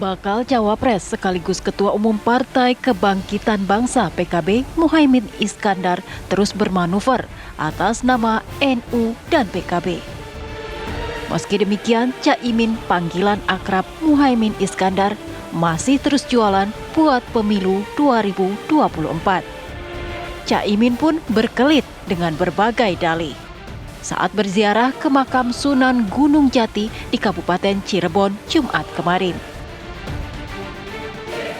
Bakal Cawapres sekaligus Ketua Umum Partai Kebangkitan Bangsa PKB Muhaimin Iskandar terus bermanuver atas nama NU dan PKB. Meski demikian, Caimin panggilan akrab Muhaimin Iskandar masih terus jualan buat pemilu 2024. Caimin pun berkelit dengan berbagai dalih saat berziarah ke makam Sunan Gunung Jati di Kabupaten Cirebon Jumat kemarin.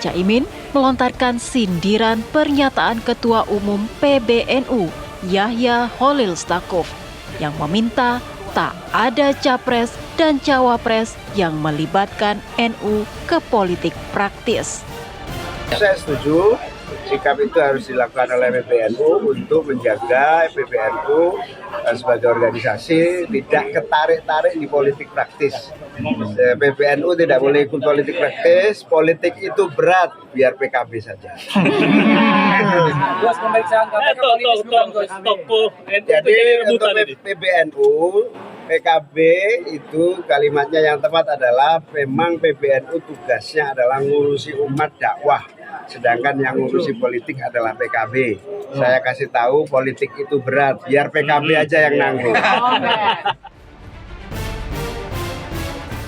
Caimin melontarkan sindiran pernyataan Ketua Umum PBNU Yahya Holil Stakuf yang meminta tak ada capres dan cawapres yang melibatkan NU ke politik praktis. Saya setuju sikap itu harus dilakukan oleh PBNU untuk menjaga PBNU sebagai organisasi tidak ketarik-tarik di politik praktis. PBNU tidak boleh ikut politik praktis, politik itu berat, biar PKB saja. Jadi untuk PBNU, PKB itu kalimatnya yang tepat adalah memang PBNU tugasnya adalah ngurusi umat dakwah. Sedangkan yang ngurusi politik adalah PKB. Saya kasih tahu politik itu berat, biar PKB aja yang nanggung.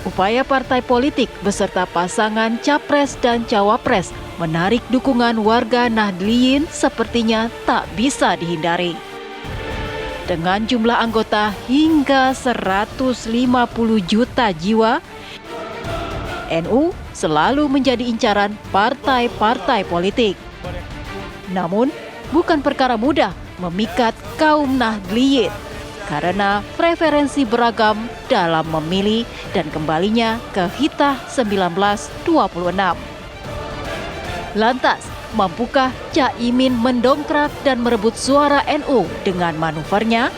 Upaya partai politik beserta pasangan capres dan cawapres menarik dukungan warga Nahdliyin sepertinya tak bisa dihindari. Dengan jumlah anggota hingga 150 juta jiwa, NU selalu menjadi incaran partai-partai politik. Namun, bukan perkara mudah memikat kaum Nahdliyin karena preferensi beragam dalam memilih dan kembalinya ke Hitah 1926. Lantas, mampukah Caimin mendongkrak dan merebut suara NU dengan manuvernya?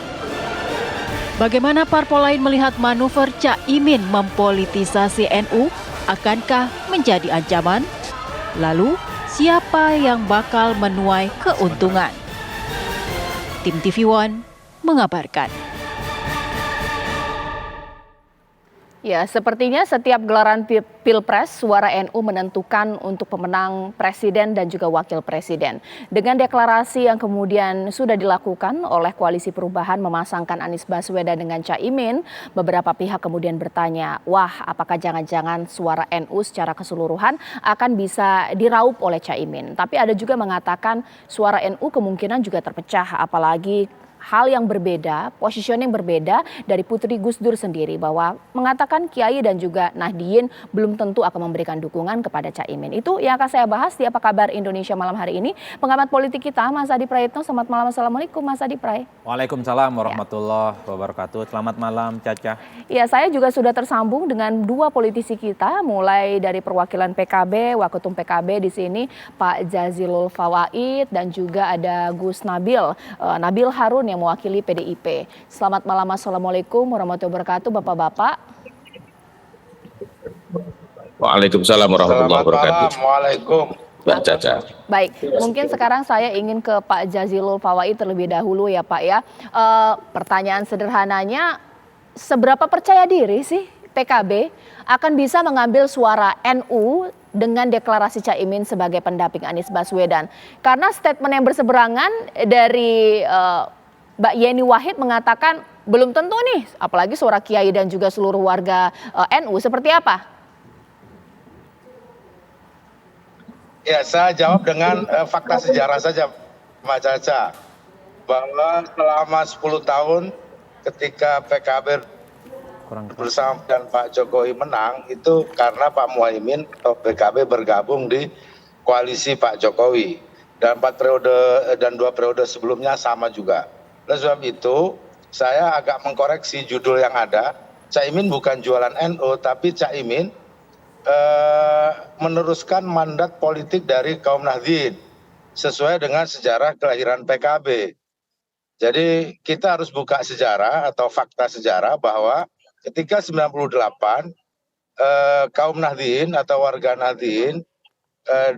Bagaimana parpol lain melihat manuver Caimin mempolitisasi NU? Akankah menjadi ancaman? Lalu, siapa yang bakal menuai keuntungan? Tim TV One mengabarkan. Ya, sepertinya setiap gelaran Pilpres, suara NU menentukan untuk pemenang presiden dan juga wakil presiden. Dengan deklarasi yang kemudian sudah dilakukan oleh Koalisi Perubahan memasangkan Anies Baswedan dengan Caimin, beberapa pihak kemudian bertanya, wah apakah jangan-jangan suara NU secara keseluruhan akan bisa diraup oleh Caimin. Tapi ada juga mengatakan suara NU kemungkinan juga terpecah, apalagi hal yang berbeda, positioning berbeda dari Putri Gus Dur sendiri bahwa mengatakan Kiai dan juga Nahdliyin belum tentu akan memberikan dukungan kepada Caimin. Itu yang akan saya bahas di Apa Kabar Indonesia malam hari ini. Pengamat politik kita Mas Adi Praetno. Selamat malam. Assalamualaikum Mas Adi Pray. Waalaikumsalam warahmatullahi wabarakatuh. Selamat malam Caca. Ya, saya juga sudah tersambung dengan dua politisi kita, mulai dari perwakilan PKB, Waketum PKB di sini Pak Jazilul Fawait dan juga ada Gus Nabil Harun yang mewakili PDIP. Selamat malam, assalamualaikum warahmatullahi wabarakatuh, bapak-bapak. Waalaikumsalam warahmatullahi wabarakatuh. Waalaikum. Mbak Caca. Baik, mungkin sekarang saya ingin ke Pak Jazilul Fawait terlebih dahulu ya Pak ya. Pertanyaan sederhananya, seberapa percaya diri sih PKB akan bisa mengambil suara NU dengan deklarasi Caimin sebagai pendamping Anies Baswedan? Karena statement yang berseberangan dari Mbak Yeni Wahid mengatakan belum tentu nih, apalagi suara Kiai dan juga seluruh warga NU. Seperti apa? Ya, saya jawab dengan fakta sejarah saja, Mbak Caca. Bahwa selama 10 tahun ketika PKB bersama dan Pak Jokowi menang, itu karena Pak Muhaimin atau PKB bergabung di koalisi Pak Jokowi. Dan 2 periode sebelumnya sama juga. Oleh sebab itu, saya agak mengkoreksi judul yang ada. Caimin bukan jualan NU, tapi Caimin meneruskan mandat politik dari kaum Nahdliyin sesuai dengan sejarah kelahiran PKB. Jadi kita harus buka sejarah atau fakta sejarah bahwa ketika 98 kaum Nahdliyin atau warga Nahdliyin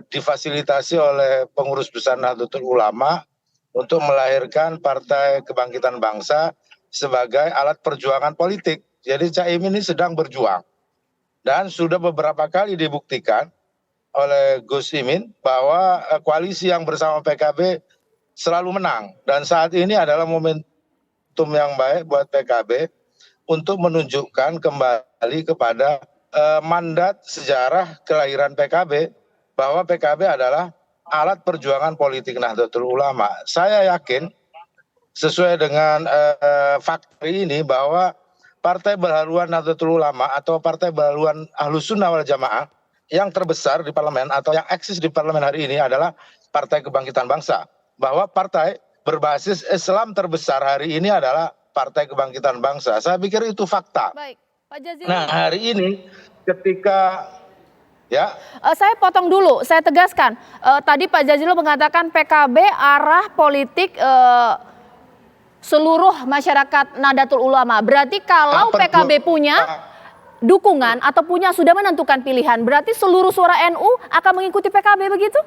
difasilitasi oleh pengurus besar Nahdlatul Ulama untuk melahirkan Partai Kebangkitan Bangsa sebagai alat perjuangan politik. Jadi Caimin ini sedang berjuang. Dan sudah beberapa kali dibuktikan oleh Gus Imin bahwa koalisi yang bersama PKB selalu menang. Dan saat ini adalah momentum yang baik buat PKB untuk menunjukkan kembali kepada mandat sejarah kelahiran PKB, bahwa PKB adalah alat perjuangan politik Nahdlatul Ulama. Saya yakin sesuai dengan fakta ini bahwa Partai Berhaluan Nahdlatul Ulama atau Partai Berhaluan Ahlus Sunnah wal Jamaah yang terbesar di parlemen atau yang eksis di parlemen hari ini adalah Partai Kebangkitan Bangsa. Bahwa partai berbasis Islam terbesar hari ini adalah Partai Kebangkitan Bangsa. Saya pikir itu fakta. Baik, Pak Jazilul. Nah, hari ini ketika saya potong dulu, saya tegaskan. Tadi Pak Jazilul mengatakan PKB arah politik seluruh masyarakat Nahdlatul Ulama. Berarti kalau PKB punya dukungan atau sudah menentukan pilihan, berarti seluruh suara NU akan mengikuti PKB begitu?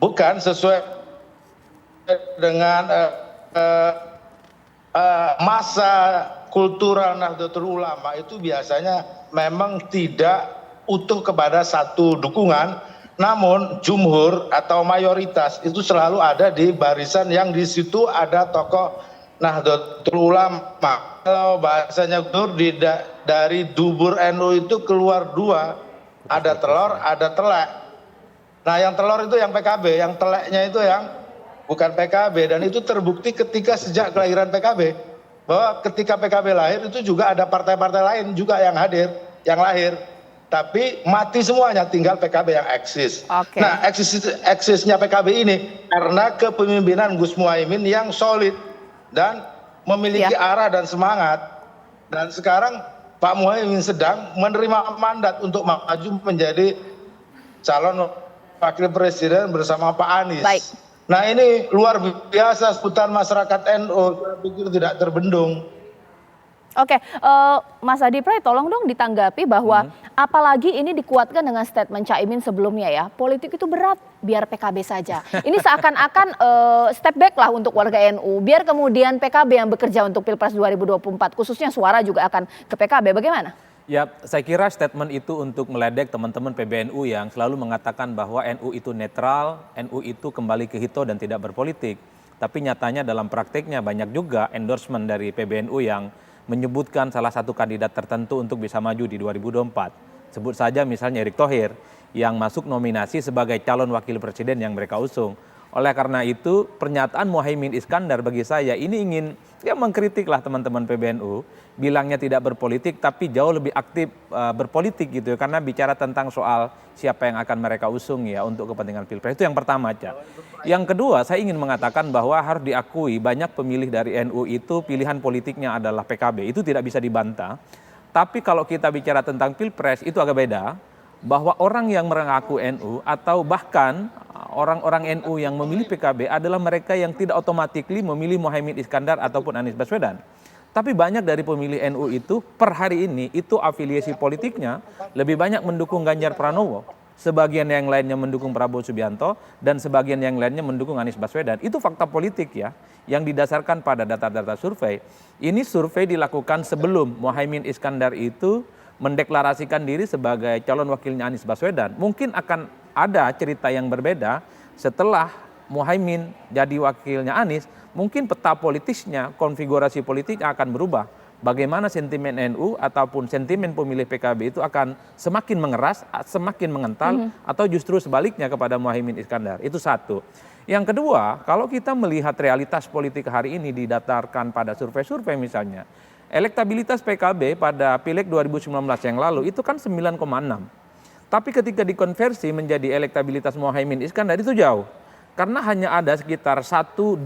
Bukan, sesuai dengan masa kultural Nahdlatul Ulama itu biasanya memang tidak utuh kepada satu dukungan. Namun jumhur atau mayoritas itu selalu ada di barisan yang di situ ada tokoh Nahdlatul Ulama. Kalau bahasanya dari dubur NU itu keluar dua, ada telur, ada telek. Nah, yang telur itu yang PKB, yang teleknya itu yang bukan PKB, dan itu terbukti ketika sejak kelahiran PKB. Bahwa ketika PKB lahir itu juga ada partai-partai lain juga yang hadir, yang lahir. Tapi mati semuanya, tinggal PKB yang eksis. Okay. Nah, eksisnya PKB ini karena kepemimpinan Gus Muhaimin yang solid dan memiliki arah dan semangat. Dan sekarang Pak Muhaimin sedang menerima mandat untuk maju menjadi calon wakil presiden bersama Pak Anies. Baik. Nah, ini luar biasa seputar masyarakat NU, saya pikir tidak terbendung. Oke, Mas Adi Pray, tolong dong ditanggapi bahwa apalagi ini dikuatkan dengan statement Caimin sebelumnya ya, politik itu berat, biar PKB saja. Ini seakan-akan step back lah untuk warga NU, biar kemudian PKB yang bekerja untuk Pilpres 2024, khususnya suara juga akan ke PKB, bagaimana? Ya, saya kira statement itu untuk meledek teman-teman PBNU yang selalu mengatakan bahwa NU itu netral, NU itu kembali ke hito dan tidak berpolitik. Tapi nyatanya dalam prakteknya banyak juga endorsement dari PBNU yang menyebutkan salah satu kandidat tertentu untuk bisa maju di 2024. Sebut saja misalnya Erick Thohir yang masuk nominasi sebagai calon wakil presiden yang mereka usung. Oleh karena itu pernyataan Muhaimin Iskandar bagi saya ini ingin mengkritiklah teman-teman PBNU, bilangnya tidak berpolitik tapi jauh lebih aktif berpolitik gitu ya, karena bicara tentang soal siapa yang akan mereka usung ya untuk kepentingan Pilpres. Itu yang pertama aja. Yang kedua, saya ingin mengatakan bahwa harus diakui banyak pemilih dari NU itu pilihan politiknya adalah PKB. Itu tidak bisa dibantah. Tapi kalau kita bicara tentang Pilpres itu agak beda, bahwa orang yang mengaku NU atau bahkan orang-orang NU yang memilih PKB adalah mereka yang tidak otomatis memilih Muhaimin Iskandar ataupun Anies Baswedan. Tapi banyak dari pemilih NU itu per hari ini itu afiliasi politiknya lebih banyak mendukung Ganjar Pranowo. Sebagian yang lainnya mendukung Prabowo Subianto dan sebagian yang lainnya mendukung Anies Baswedan. Itu fakta politik ya yang didasarkan pada data-data survei. Ini survei dilakukan sebelum Muhaimin Iskandar itu mendeklarasikan diri sebagai calon wakilnya Anies Baswedan. Mungkin akan ada cerita yang berbeda setelah Muhaimin jadi wakilnya Anies, mungkin peta politisnya, konfigurasi politik akan berubah. Bagaimana sentimen NU ataupun sentimen pemilih PKB itu akan semakin mengeras, semakin mengental, atau justru sebaliknya kepada Muhaimin Iskandar. Itu satu. Yang kedua, kalau kita melihat realitas politik hari ini didasarkan pada survei-survei misalnya, elektabilitas PKB pada Pileg 2019 yang lalu itu kan 9,6. Tapi ketika dikonversi menjadi elektabilitas Muhaimin Iskandar itu jauh. Karena hanya ada sekitar 1-2%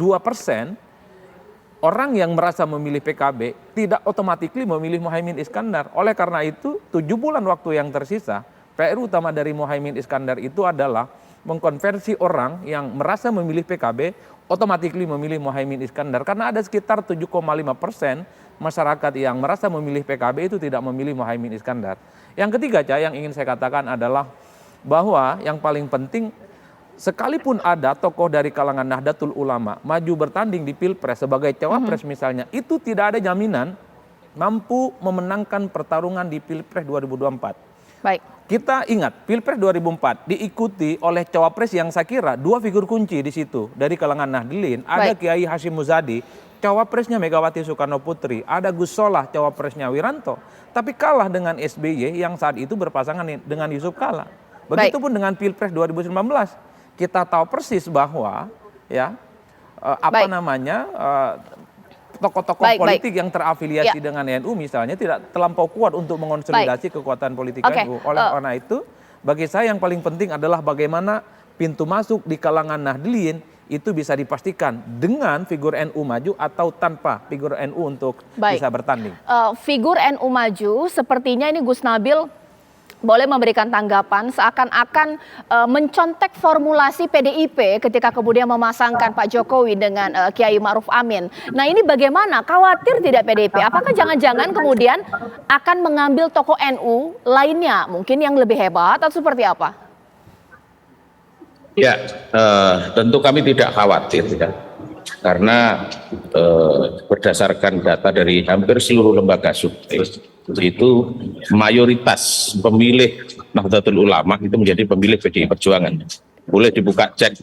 orang yang merasa memilih PKB tidak otomatis memilih Muhaimin Iskandar. Oleh karena itu 7 bulan waktu yang tersisa, PR utama dari Muhaimin Iskandar itu adalah mengkonversi orang yang merasa memilih PKB otomatis memilih Muhaimin Iskandar. Karena ada sekitar 7,5% masyarakat yang merasa memilih PKB itu tidak memilih Muhaimin Iskandar. Yang ketiga, yang ingin saya katakan adalah bahwa yang paling penting, sekalipun ada tokoh dari kalangan Nahdlatul Ulama maju bertanding di Pilpres sebagai cawapres misalnya, itu tidak ada jaminan mampu memenangkan pertarungan di Pilpres 2024. Baik. Kita ingat, Pilpres 2004 diikuti oleh cawapres yang saya kira dua figur kunci di situ. Dari kalangan Nahdlin, ada Kiai Hashim Muzadi, cawapresnya Megawati Soekarno Putri, ada Gus Solah, cawapresnya Wiranto. Tapi kalah dengan SBY yang saat itu berpasangan dengan Yusuf Kala. Begitupun dengan Pilpres 2019. Kita tahu persis bahwa ya tokoh-tokoh politik yang terafiliasi dengan NU misalnya tidak terlampau kuat untuk mengonsolidasi kekuatan politik NU. Oleh karena itu, bagi saya yang paling penting adalah bagaimana pintu masuk di kalangan Nahdlin itu bisa dipastikan dengan figur NU maju atau tanpa figur NU untuk bisa bertanding. Figur NU maju, sepertinya ini Gus Nabil boleh memberikan tanggapan seakan-akan mencontek formulasi PDIP ketika kemudian memasangkan Pak Jokowi dengan Kiai Ma'ruf Amin. Nah ini bagaimana? Khawatir tidak PDIP? Apakah jangan-jangan kemudian akan mengambil tokoh NU lainnya, mungkin yang lebih hebat atau seperti apa? Ya, tentu kami tidak khawatir ya, karena berdasarkan data dari hampir seluruh lembaga survei itu mayoritas pemilih Nahdlatul Ulama itu menjadi pemilih PDI Perjuangan. Boleh dibuka cek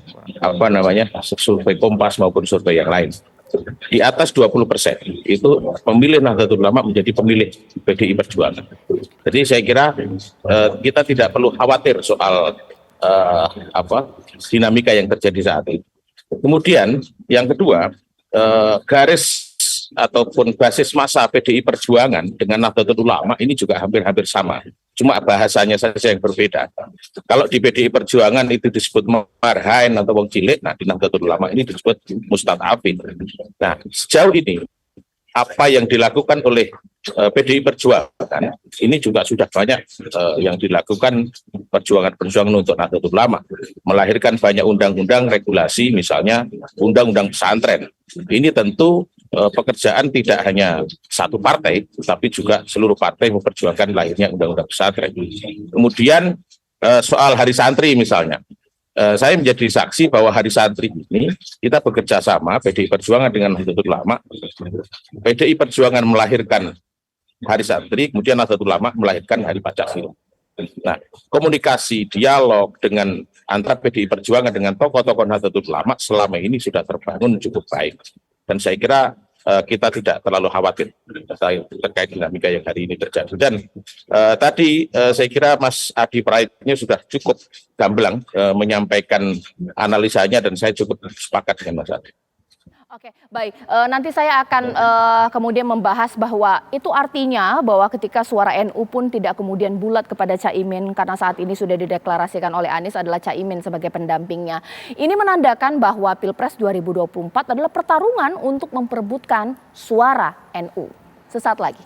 survei Kompas maupun survei yang lain. Di atas 20% itu pemilih Nahdlatul Ulama menjadi pemilih PDI Perjuangan. Jadi saya kira kita tidak perlu khawatir soal dinamika yang terjadi saat ini. Kemudian yang kedua, garis ataupun basis massa PDI Perjuangan dengan Nahdlatul Ulama ini juga hampir-hampir sama. Cuma bahasanya saja yang berbeda. Kalau di PDI Perjuangan itu disebut marhain atau wong cilik, nah di Nahdlatul Ulama ini disebut mustad'afin. Nah, sejauh ini apa yang dilakukan oleh PDI Perjuangan ini juga sudah banyak yang dilakukan perjuangan untuk Nahdlatul Ulama, melahirkan banyak undang-undang regulasi, misalnya undang-undang pesantren. Ini tentu pekerjaan tidak hanya satu partai, tapi juga seluruh partai memperjuangkan lahirnya undang-undang pesantren. Kemudian soal Hari Santri misalnya, saya menjadi saksi bahwa Hari Santri ini kita bekerja sama PDI Perjuangan dengan Nahdlatul Ulama. PDI Perjuangan melahirkan Hari Santri, kemudian Nahdlatul Ulama melahirkan Hari Pancasila. Nah, komunikasi, dialog dengan antara PDI Perjuangan dengan tokoh-tokoh Nahdlatul Ulama selama ini sudah terbangun cukup baik. Dan saya kira kita tidak terlalu khawatir terkait dinamika yang hari ini terjadi. Dan tadi saya kira Mas Adi Praetno sudah cukup gamblang menyampaikan analisanya dan saya cukup sepakat dengan Mas Adi. Oke, baik. Nanti saya akan kemudian membahas bahwa itu artinya bahwa ketika suara NU pun tidak kemudian bulat kepada Caimin karena saat ini sudah dideklarasikan oleh Anies adalah Caimin sebagai pendampingnya. Ini menandakan bahwa Pilpres 2024 adalah pertarungan untuk memperebutkan suara NU. Sesaat lagi.